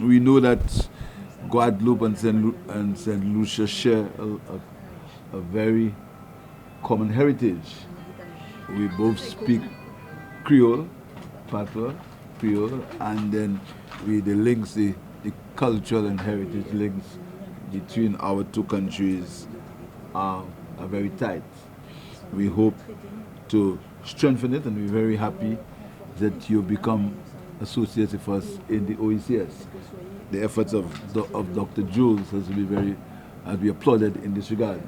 We know that Guadeloupe and Saint Lucia share a very common heritage. We both speak Creole, Patois, Creole, and then the links, the cultural and heritage links between our two countries are, are very tight. We hope to strengthen it, and we're very happy that you become associated with us in the OECS. The efforts of Dr. Jules has been applauded in this regard.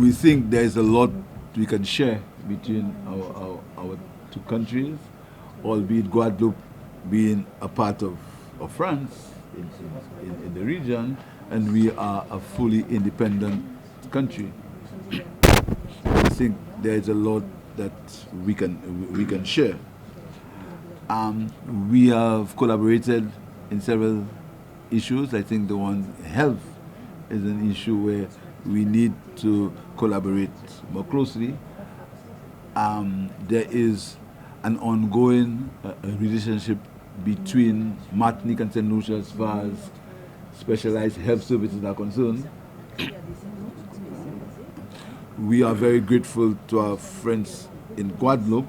We think there is a lot we can share between our two countries, albeit Guadeloupe being a part of France in the region, and we are a fully independent country. I think there is a lot that we can share. We have collaborated in several issues. I think the one health is an issue where we need to collaborate more closely. There is an ongoing relationship between Martinique and Saint Lucia as far as specialized health services are concerned. We are very grateful to our friends in Guadeloupe,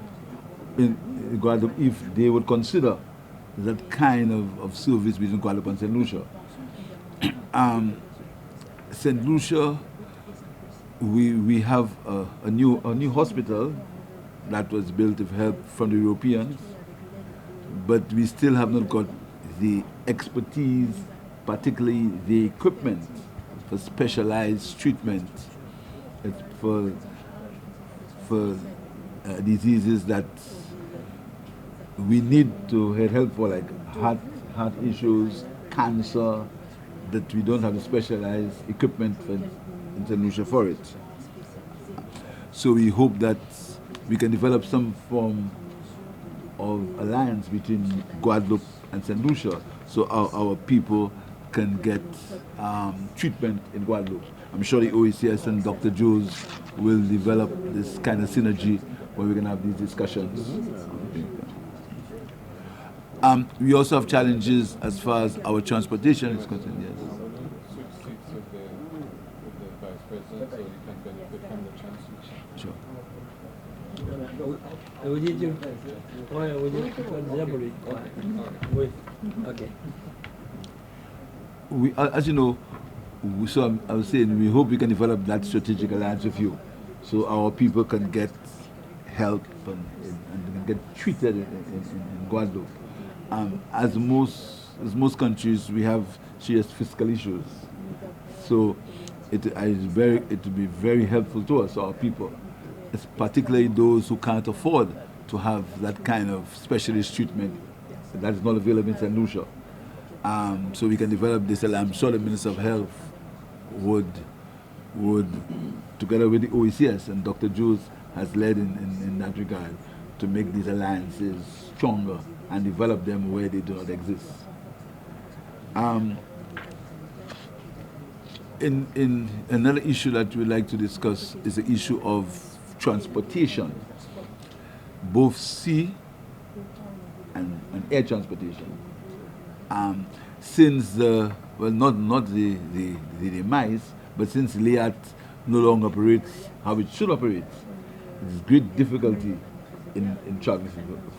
if they would consider that kind of service between Guadeloupe and St. Lucia. St. Lucia, we have a new hospital that was built with help from the Europeans, but we still have not got the expertise, particularly the equipment for specialized treatment for diseases that we need to get help for, like heart issues, cancer, that we don't have the specialized equipment in St. Lucia for it. So we hope that we can develop some form of alliance between Guadeloupe and St. Lucia, so our people can get treatment in Guadeloupe. I'm sure the OECS and Dr. Jules will develop this kind of synergy where we can have these discussions. We also have challenges as far as our transportation is concerned. Yes. Sure. Vous dites, ouais, vous dites diabolique. Oui, okay. As you know, I was saying, we hope we can develop that strategic alliance with you, so our people can get help and can get treated in Guadeloupe. As most countries, we have serious fiscal issues, so it will be very helpful to us, our people, particularly those who can't afford to have that kind of specialist treatment that is not available in St. Lucia. So we can develop this. I'm sure the Minister of Health would, together with the OECS and Dr. Jules, has led in that regard to make these alliances stronger and develop them where they do not exist. In another issue that we'd like to discuss is the issue of transportation, both sea and air transportation. Since not the demise, but since LEAT no longer operates how it should operate, there's great difficulty in traveling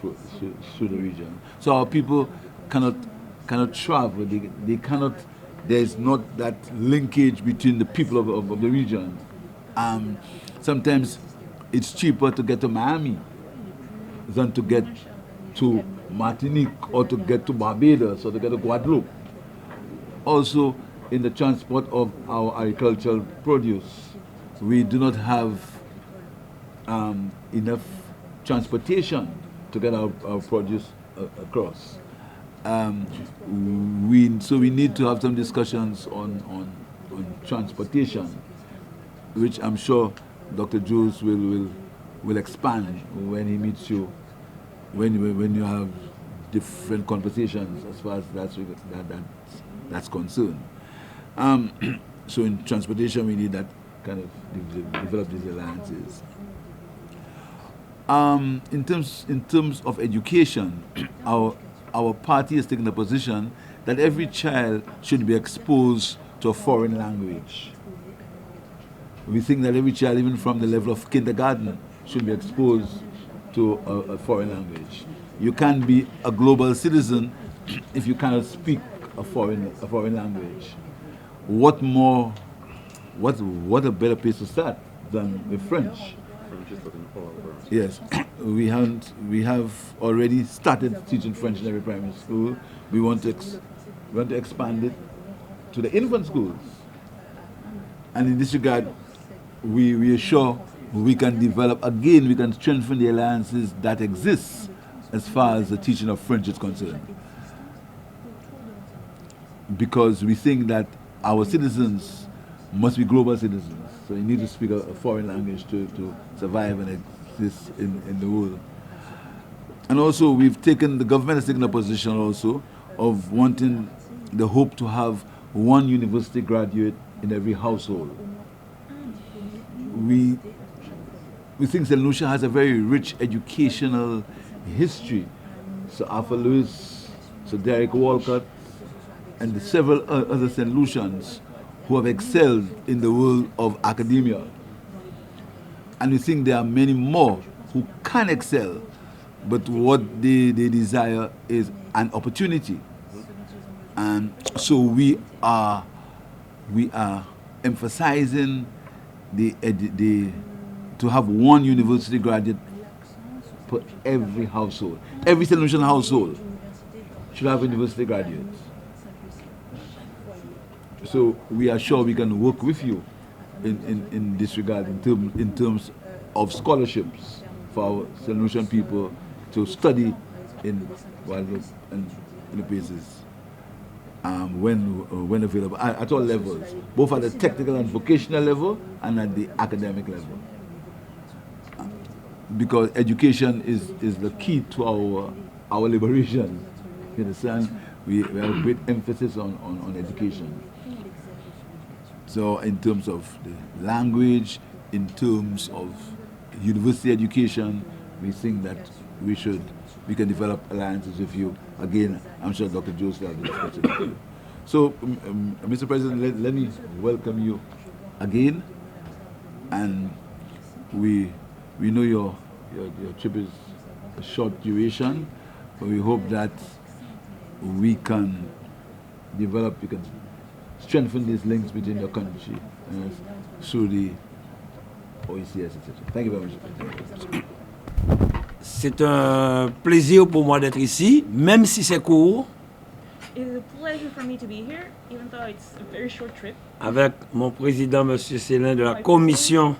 through the region. So our people cannot travel. They cannot. There's not that linkage between the people of the region. Sometimes it's cheaper to get to Miami than to get to Martinique or to get to Barbados or to get to Guadeloupe. Also, in the transport of our agricultural produce, we do not have enough transportation to get our produce across. So we need to have some discussions on transportation, which I'm sure Dr. Jules will expand when he meets you, when you have different conversations as far as that's concerned. So in transportation, we need that kind of develop these alliances. In terms of education, our party has taken a position that every child should be exposed to a foreign language. We think that every child, even from the level of kindergarten, should be exposed to a foreign language. You can't be a global citizen if you cannot speak a foreign language. What a better place to start than with French? Yes, we have already started teaching French in every primary school. We want to expand it to the infant schools. And in this regard, we are sure we can develop, again, we can strengthen the alliances that exist as far as the teaching of French is concerned. Because we think that our citizens must be global citizens. So you need to speak a foreign language to survive and exist in the world. And also the government has taken a position also of wanting the hope to have one university graduate in every household. We think St. Lucia has a very rich educational history. So Arthur Lewis, so Derek Walcott, and the several other St. Lucians who have excelled in the world of academia. And we think there are many more who can excel, but what they desire is an opportunity. And so we are emphasizing to have one university graduate for every household. Every St. Lucian household should have a university graduate. So we are sure we can work with you in this regard, in terms of scholarships for our St. Lucian people to study in Guadeloupe and in the places when available, at all levels, both at the technical and vocational level and at the academic level. Because education is the key to our liberation. You understand? We have a great emphasis on education. So in terms of the language, in terms of university education, we think that we can develop alliances with you. Again, I'm sure Dr. Joseph will discuss it with you. So, Mr. President, let me welcome you again. And we know your trip is a short duration, but we hope that we can strengthen these links between your country through the OECS, etc. Thank you very much. C'est un plaisir pour moi d'être ici, même si c'est court. It is a pleasure for me to be here, even though it's a very short trip. Avec mon président, M. Célin, de la commission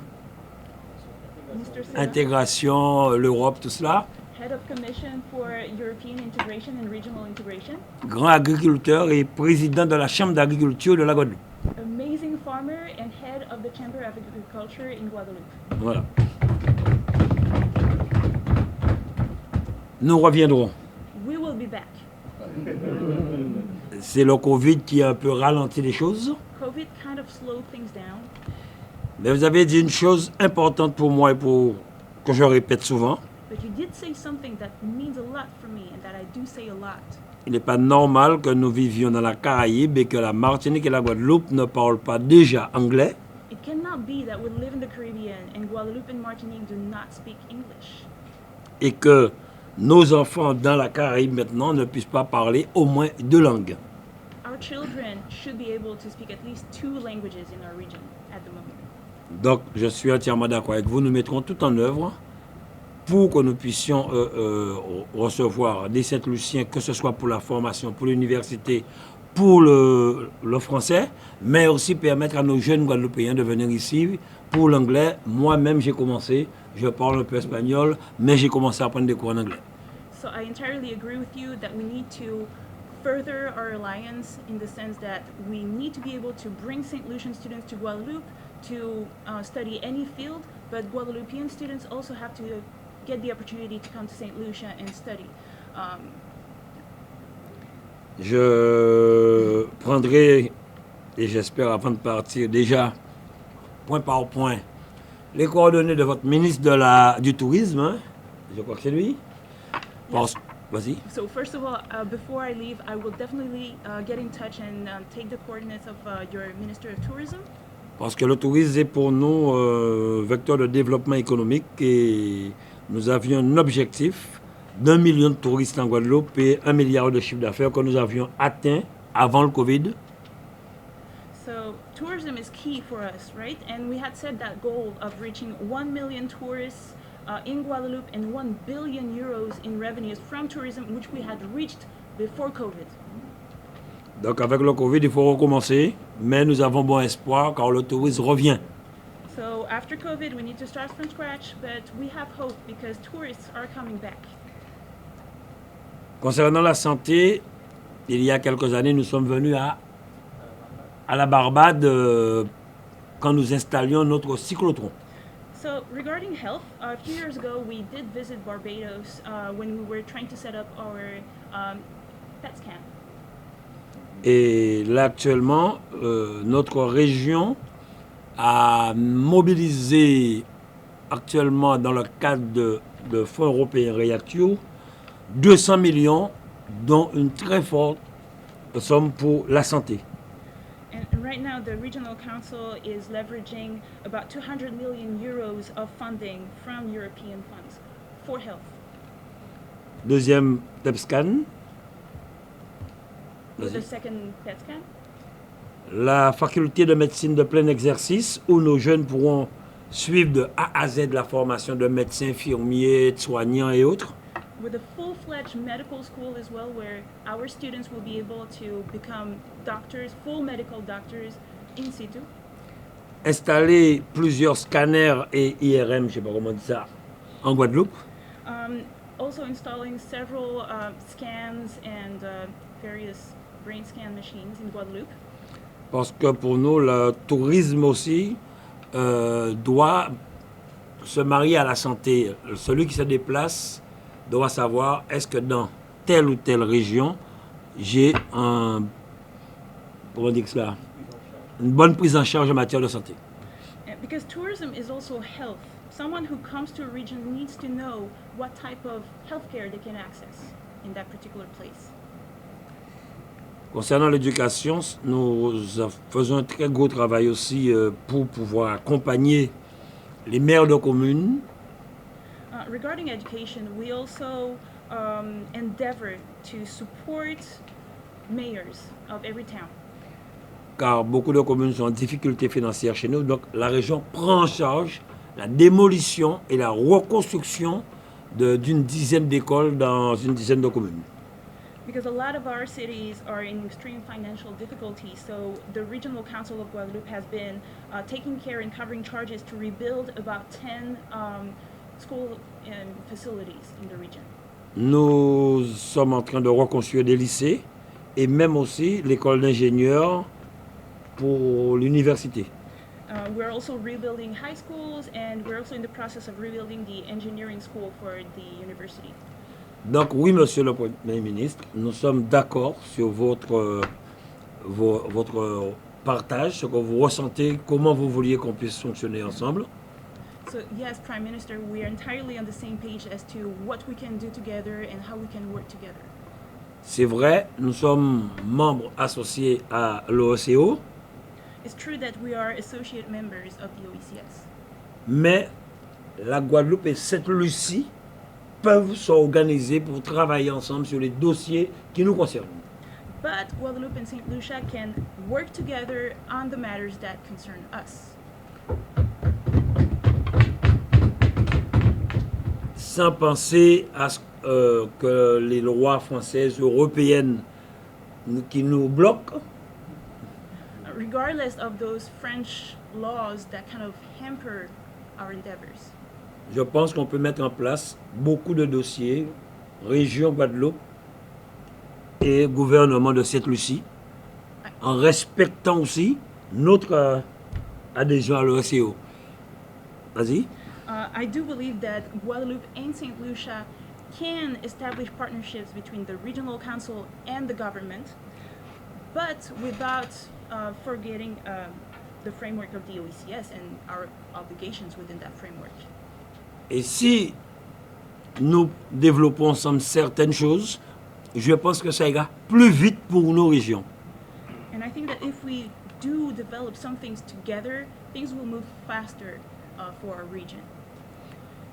intégration, l'Europe, tout cela. Head of Commission for European Integration and Regional Integration. Grand agriculteur et président de la Chambre d'agriculture de la Guadeloupe. Amazing farmer and head of the Chamber of Agriculture in Guadeloupe. Voilà. Nous reviendrons. We will be back. C'est le Covid qui a un peu ralenti les choses. COVID kind of slowed things down. Mais vous avez dit une chose importante pour moi et que je répète souvent. But you did say something that means a lot for me and that I do say a lot. Il n'est pas normal que nous vivions dans la Caraïbe et que la Martinique et la Guadeloupe ne parlent pas déjà anglais. It cannot be that we live in the Caribbean and Guadeloupe and Martinique do not speak English. Et que nos enfants dans la Caraïbe maintenant ne puissent pas parler au moins 2 langues. Our children should be able to speak at least 2 languages in our region at the moment. Donc, je suis entièrement d'accord avec vous. Nous mettrons tout en œuvre pour que nous puissions recevoir des Saint-Luciens, que ce soit pour la formation, pour l'université, pour le français, mais aussi permettre à nos jeunes Guadeloupéens de venir ici pour l'anglais. Moi-même, j'ai commencé, je parle un peu espagnol, mais j'ai commencé à apprendre des cours en anglais. So I entirely agree with you that we need to further our alliance in the sense that we need to be able to bring St. Lucian students to Guadeloupe to study any field, but Guadeloupean students also have to get the opportunity to come to St. Lucia and study. Je prendrai, et j'espère avant de partir déjà, point par point, les coordonnées de votre ministre du Tourisme, hein, Je crois que c'est lui. Parce- Vas-y. So first of all, before I leave, I will definitely get in touch and take the coordinates of your Minister of Tourism. Parce que le tourisme est pour nous vecteur de développement économique et nous avions un objectif d'1 million de touristes en Guadeloupe et 1 milliard de chiffre d'affaires que nous avions atteint avant le Covid. So tourism is key for us, right? And we had set that goal of reaching 1 million tourists in Guadeloupe and 1 billion euros in revenues from tourism, which we had reached before COVID. Donc avec le Covid, il faut recommencer, mais nous avons bon espoir car le tourisme revient. So after COVID, we need to start from scratch, but we have hope because tourists are coming back. Concernant la santé, il y a quelques années, nous sommes venus à la Barbade quand nous installions notre cyclotron. So regarding health, a few years ago, we did visit Barbados when we were trying to set up our PET scan. Et là, actuellement, notre région a mobilisé actuellement dans le cadre de fonds européens REACT-EU 200 millions, dont une très forte somme pour la santé. And right now, the regional council is leveraging about 200 million euros of funding from European funds for health. Deuxième PET scan, With the second PET scan, la faculté de médecine de plein exercice où nos jeunes pourront suivre de A à Z la formation de médecins, infirmiers, soignants et autres. with a full-fledged medical school as well, where our students will be able to become doctors, full medical doctors in situ. Installer plusieurs scanners et IRM, je ne sais pas comment on dit ça, en Guadeloupe. Also installing several scans and various brain scan machines in Guadeloupe. Parce que pour nous, le tourisme aussi doit se marier à la santé. Celui qui se déplace doit savoir est-ce que dans telle ou telle région, j'ai comment dire cela, une bonne prise en charge en matière de santé. Because tourism is also health. Someone who comes to a region needs to know what type of healthcare they can access in that particular place. Concernant l'éducation, nous faisons un très gros travail aussi pour pouvoir accompagner les maires de communes. Regarding education, we also endeavor to support mayors of every town. Car beaucoup de communes sont en difficulté financière chez nous. Donc la région prend en charge la démolition et la reconstruction d'une dizaine d'écoles dans une dizaine de communes. Because a lot of our cities are in extreme financial difficulty, so the Regional Council of Guadeloupe has been taking care and covering charges to rebuild about 10 school facilities in the region. Nous sommes en train de reconstruire des lycées et même aussi l'école d'ingénieurs pour l'université. We're also rebuilding high schools, and we're also in the process of rebuilding the engineering school for the university. Donc oui, monsieur le Premier ministre, nous sommes d'accord sur votre partage, ce que vous ressentez, comment vous vouliez qu'on puisse fonctionner ensemble. So yes, Prime Minister, we are entirely on the same page as to what we can do together and how we can work together. C'est vrai, nous sommes membres associés à l'OECO, It's true that we are associate members of the OECS. mais la Guadeloupe et Sainte-Lucie peuvent s'organiser pour travailler ensemble sur les dossiers qui nous concernent. But Guadeloupe and St. Lucia can work together on the matters that concern us. Sans penser à ce que les lois françaises, européennes qui nous bloquent, Regardless of those French laws that kind of hamper our endeavors. je pense qu'on peut mettre en place beaucoup de dossiers, région Guadeloupe et gouvernement de Sainte-Lucie, en respectant aussi notre adhésion à l'OECO. Vas-y. I do believe that Guadeloupe and St. Lucia can establish partnerships between the regional council and the government, but without forgetting the framework of the OECS and our obligations within that framework. Et si nous développons ensemble certaines choses, je pense que ça ira plus vite pour nos régions. And I think that if we do develop some things together, things will move faster for our region.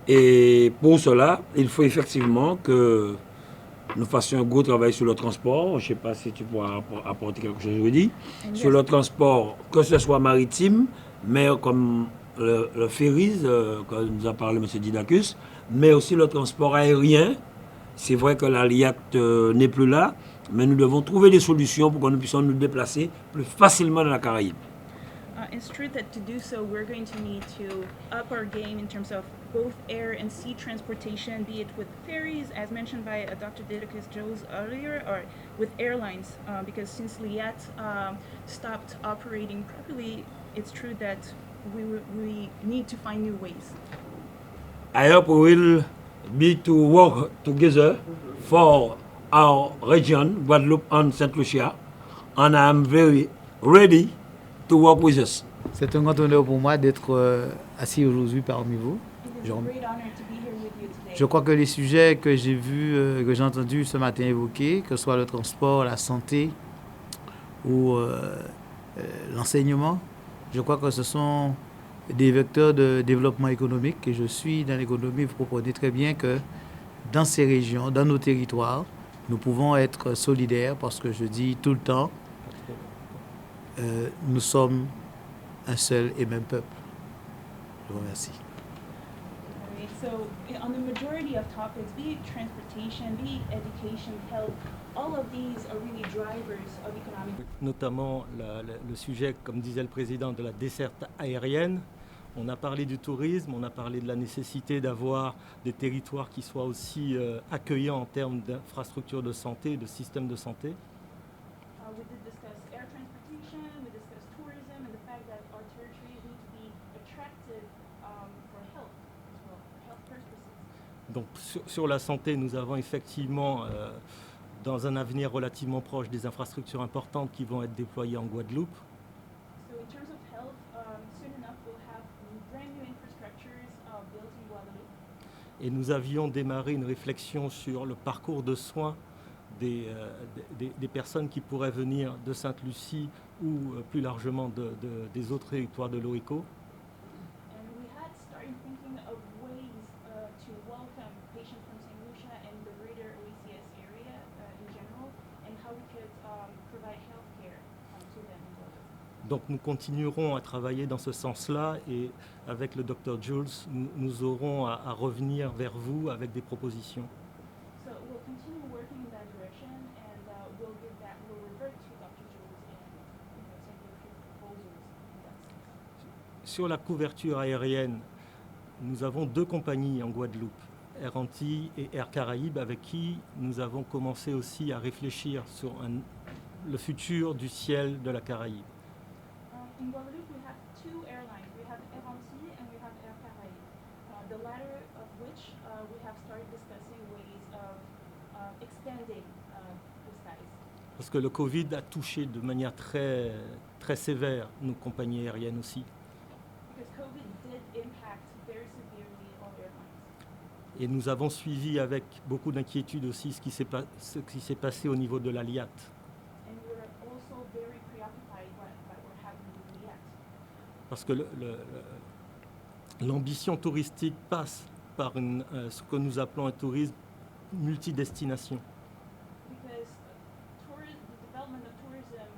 Et pour cela, il faut effectivement que nous fassions un gros travail sur le transport. Je ne sais pas si tu pourras apporter quelque chose, je dis. Sur le transport, que ce soit maritime, mais comme le ferry, comme nous a parlé M. Didacus, mais aussi le transport aérien. C'est vrai que la LIAT n'est plus là, mais nous devons trouver des solutions pour que nous puissions nous déplacer plus facilement dans la Caraïbe. It's true that to do so, we're going to need to up our game in terms of both air and sea transportation, be it with ferries, as mentioned by Dr. Didacus Joes earlier, or with airlines, because since LIAT stopped operating properly, it's true that we need to find new ways. I hope we will be to work together for our region, Guadeloupe and St. Lucia, and I'm very ready to work with us. C'est un grand honneur pour moi d'être assis aujourd'hui parmi vous. It is a great honor to be here with you today. Je crois que les sujets que j'ai vus, que j'ai entendus ce matin évoqués, que ce soit le transport, la santé ou l'enseignement, je crois que ce sont des vecteurs de développement économique. Et je suis dans l'économie, vous comprenez très bien que dans ces régions, dans nos territoires, nous pouvons être solidaires parce que je dis tout le temps, nous sommes un seul et même peuple. Je vous remercie. Alright, so on the majority of topics, be it transportation, be it education, health, all of these are really drivers of economic. Notamment le sujet, comme disait le président, de la desserte aérienne. On a parlé du tourisme, on a parlé de la nécessité d'avoir des territoires qui soient aussi accueillants en termes d'infrastructures de santé, de systèmes de santé. We did discuss air transportation, we discussed tourism, and the fact that our territories need to be attractive for health as well, for health purposes. Donc sur la santé, nous avons effectivement, dans un avenir relativement proche, des infrastructures importantes qui vont être déployées en Guadeloupe. So in terms of health, soon enough we'll have brand new infrastructures built in Guadeloupe. Et nous avions démarré une réflexion sur le parcours de soins des personnes qui pourraient venir de Sainte-Lucie ou plus largement des autres territoires de l'OICO. And we had started thinking of ways to welcome patients from St. Lucia and the greater OECS area in general, and how we could provide health care to them in Guadeloupe. Donc nous continuerons à travailler dans ce sens-là et avec le Dr Jules, nous aurons à revenir vers vous avec des propositions. So we'll continue working in that direction, and we'll revert to Dr. Jules and send you a few proposals in that sense. Sur la couverture aérienne, nous avons deux compagnies en Guadeloupe, Air Antilles et Air Caraïbes, avec qui nous avons commencé aussi à réfléchir sur le futur du ciel de la Caraïbe. In Guadeloupe, we have two airlines. We have Air Antilles and we have Air Caraïbes. The latter of which we have started discussing ways of expanding the skies. Parce que le Covid a touché de manière très, très sévère nos compagnies aériennes aussi. Because COVID did impact very severely all airlines. Et nous avons suivi avec beaucoup d'inquiétude aussi ce qui s'est passé au niveau de la LIAT. And we're also very preoccupied by what happened with the LIAT. Parce que l'ambition touristique passe par ce que nous appelons un tourisme multidestination. Because the development of tourism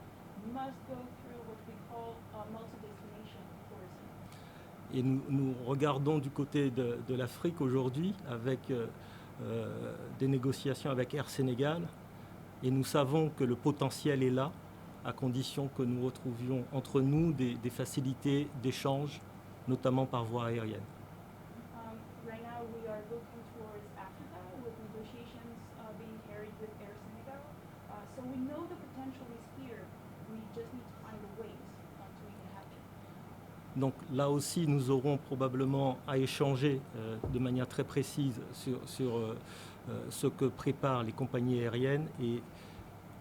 must go through what we call multi-destination tourism. Et nous regardons du côté de l'Afrique aujourd'hui avec des négociations avec Air Sénégal et nous savons que le potentiel est là à condition que nous retrouvions entre nous des facilités d'échange, notamment par voie aérienne. Right now we are looking towards Africa with negotiations being carried with Air Senegal. So we know the potential is here. We just need to find the ways to make it happen. Donc là aussi, nous aurons probablement à échanger de manière très précise sur ce que préparent les compagnies aériennes et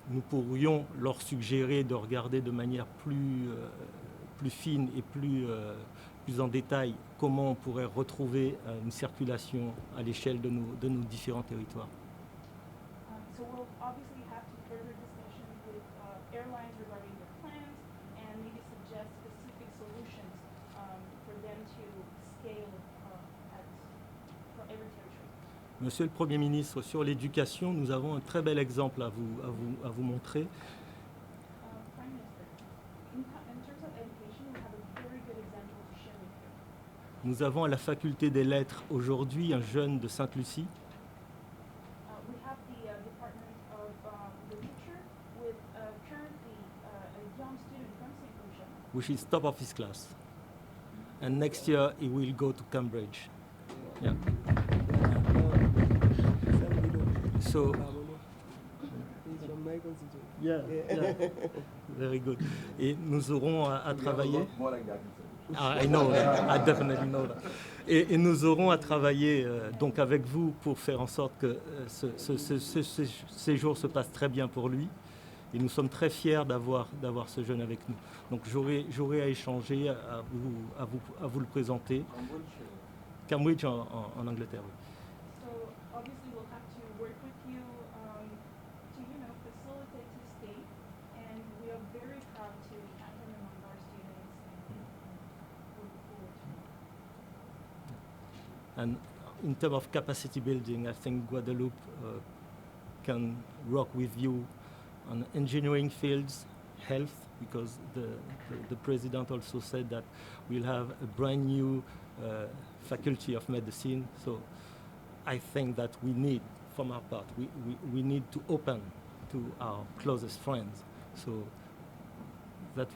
nous pourrions leur suggérer de regarder de manière plus fine et plus plus en détail comment on pourrait retrouver une circulation à l'échelle de nos différents territoires. So we'll obviously have to further discussion with airlines regarding their plans and maybe suggest specific solutions for them to scale for every territory. Monsieur le Premier ministre, sur l'éducation, nous avons un très bel exemple à vous montrer. Prime Minister, in terms of education, we have a very good example to share with you. Nous avons à la faculté des lettres aujourd'hui un jeune de Sainte-Lucie We have the Department of Literature with currently a young student from St. Lucia. which is top of his class. And next year he will go to Cambridge. Yeah. So, yeah. Very good. Et nous aurons à travailler. More like that. I know that. I definitely know that. Et nous aurons à travailler donc avec vous pour faire en sorte que ce séjour se passe très bien pour lui. Et nous sommes très fiers d'avoir ce jeune avec nous. Donc j'aurai à échanger, à vous le présenter. Cambridge en Angleterre. Oui. So obviously we'll have to work with you to facilitate his stay, and we are very proud to have him among our students and look forward to it. And in terms of capacity building, I think Guadeloupe can work with you on engineering fields, health, because the president also said that we'll have a brand new faculty of medicine. So I think that we need, from our part, we need to open to our closest friends. So that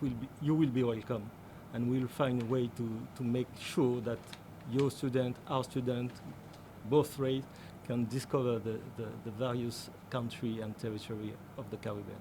you will be welcome, and we'll find a way to make sure that your student, our student, both races can discover the various country and territory of the Caribbean.